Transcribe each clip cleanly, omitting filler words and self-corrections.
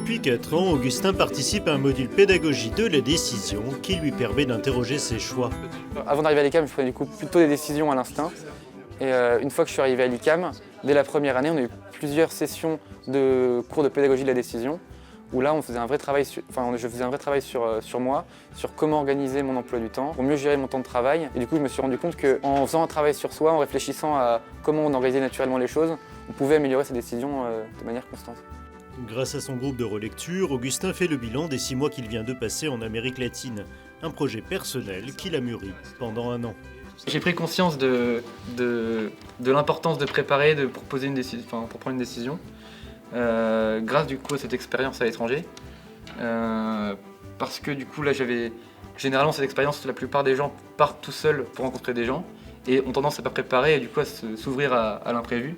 Depuis 4 ans, Augustin participe à un module pédagogie de la décision qui lui permet d'interroger ses choix. Avant d'arriver à l'ICAM, je prenais du coup plutôt des décisions à l'instinct. Et une fois que je suis arrivé à l'ICAM, dès la première année, on a eu plusieurs sessions de cours de pédagogie de la décision où là, je faisais un vrai travail sur moi, sur comment organiser mon emploi du temps, pour mieux gérer mon temps de travail. Et du coup, je me suis rendu compte qu'en faisant un travail sur soi, en réfléchissant à comment on organisait naturellement les choses, on pouvait améliorer ses décisions de manière constante. Grâce à son groupe de relecture, Augustin fait le bilan des 6 mois qu'il vient de passer en Amérique latine. Un projet personnel qu'il a mûri pendant 1 an. J'ai pris conscience de l'importance de préparer pour prendre une décision. Grâce du coup à cette expérience à l'étranger, parce que du coup là généralement cette expérience, la plupart des gens partent tout seuls pour rencontrer des gens et ont tendance à pas préparer et du coup à s'ouvrir à l'imprévu.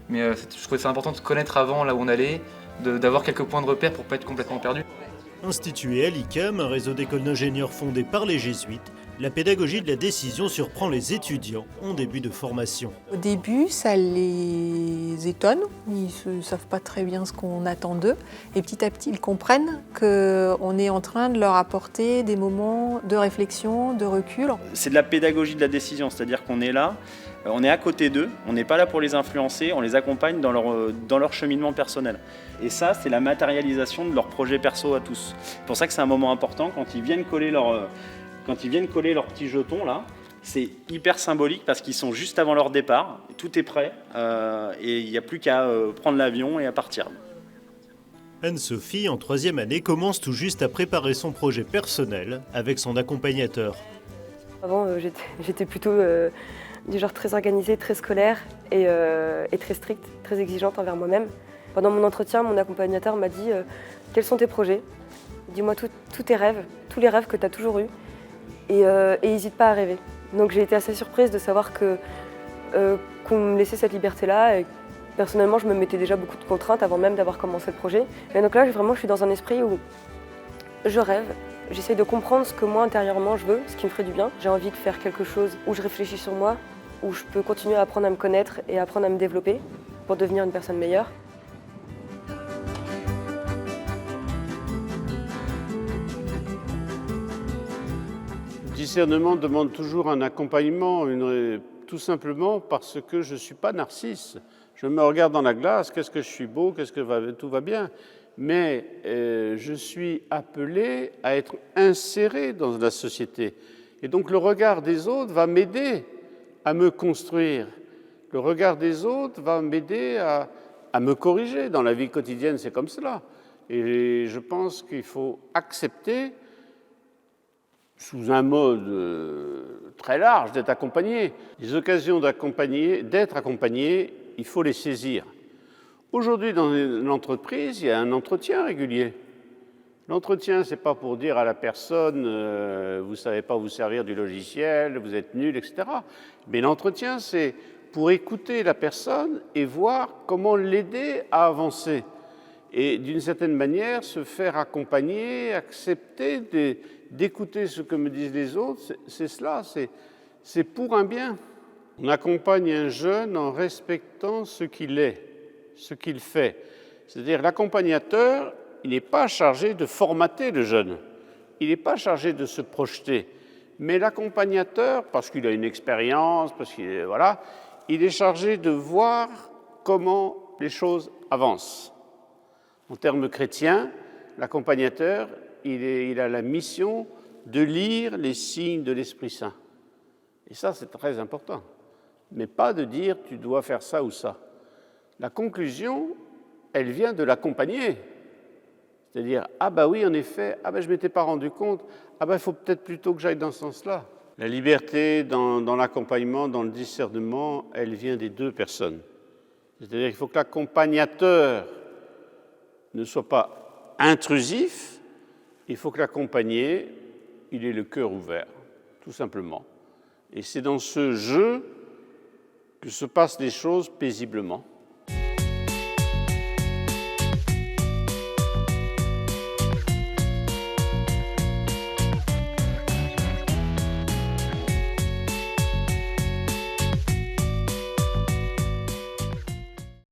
Mais je trouvais ça important de connaître avant là où on allait, d'avoir quelques points de repère pour pas être complètement perdu. Institué à l'ICAM, un réseau d'écoles d'ingénieurs fondé par les jésuites, la pédagogie de la décision surprend les étudiants en début de formation. Au début, ça les étonne, ils ne savent pas très bien ce qu'on attend d'eux. Et petit à petit, ils comprennent qu'on est en train de leur apporter des moments de réflexion, de recul. C'est de la pédagogie de la décision, c'est-à-dire qu'on est là, on est à côté d'eux, on n'est pas là pour les influencer, on les accompagne dans leur cheminement personnel. Et ça, c'est la matérialisation de leur projet perso à tous. C'est pour ça que c'est un moment important quand ils viennent coller leurs petits jetons là, c'est hyper symbolique parce qu'ils sont juste avant leur départ, tout est prêt et il n'y a plus qu'à prendre l'avion et à partir. Anne-Sophie, en 3e année, commence tout juste à préparer son projet personnel avec son accompagnateur. Avant, j'étais plutôt du genre très organisée, très scolaire et très stricte, très exigeante envers moi-même. Pendant mon entretien, mon accompagnateur m'a dit « Quels sont tes projets ? Dis-moi tous tes rêves, tous les rêves que tu as toujours eus. Et n'hésite pas à rêver. » Donc j'ai été assez surprise de savoir qu'on me laissait cette liberté-là. Et personnellement, je me mettais déjà beaucoup de contraintes avant même d'avoir commencé le projet. Et donc là, je suis dans un esprit où je rêve, j'essaie de comprendre ce que moi intérieurement je veux, ce qui me ferait du bien. J'ai envie de faire quelque chose où je réfléchis sur moi, où je peux continuer à apprendre à me connaître et apprendre à me développer pour devenir une personne meilleure. Le discernement demande toujours un accompagnement, tout simplement parce que je ne suis pas narcisse. Je me regarde dans la glace, qu'est-ce que je suis beau, tout va bien. Mais je suis appelé à être inséré dans la société. Et donc le regard des autres va m'aider à me construire. Le regard des autres va m'aider à me corriger. Dans la vie quotidienne, c'est comme cela. Et je pense qu'il faut accepter, sous un mode très large, d'être accompagné. Les occasions d'être accompagné, il faut les saisir. Aujourd'hui, dans l'entreprise, il y a un entretien régulier. L'entretien, ce n'est pas pour dire à la personne vous ne savez pas vous servir du logiciel, vous êtes nul, etc. Mais l'entretien, c'est pour écouter la personne et voir comment l'aider à avancer. Et d'une certaine manière, se faire accompagner, accepter d'écouter ce que me disent les autres, c'est cela, c'est pour un bien. On accompagne un jeune en respectant ce qu'il est, ce qu'il fait. C'est-à-dire l'accompagnateur, il n'est pas chargé de formater le jeune, il n'est pas chargé de se projeter. Mais l'accompagnateur, parce qu'il a une expérience, il est chargé de voir comment les choses avancent. En termes chrétiens, l'accompagnateur, il a la mission de lire les signes de l'Esprit Saint. Et ça, c'est très important. Mais pas de dire « tu dois faire ça ou ça ». La conclusion, elle vient de l'accompagner. C'est-à-dire « ah bah oui, en effet, je ne m'étais pas rendu compte, il faut peut-être plutôt que j'aille dans ce sens-là ». La liberté dans l'accompagnement, dans le discernement, elle vient des deux personnes. C'est-à-dire qu'il faut que l'accompagnateur ne soit pas intrusif, il faut que l'accompagné, il ait le cœur ouvert, tout simplement. Et c'est dans ce jeu que se passent les choses paisiblement.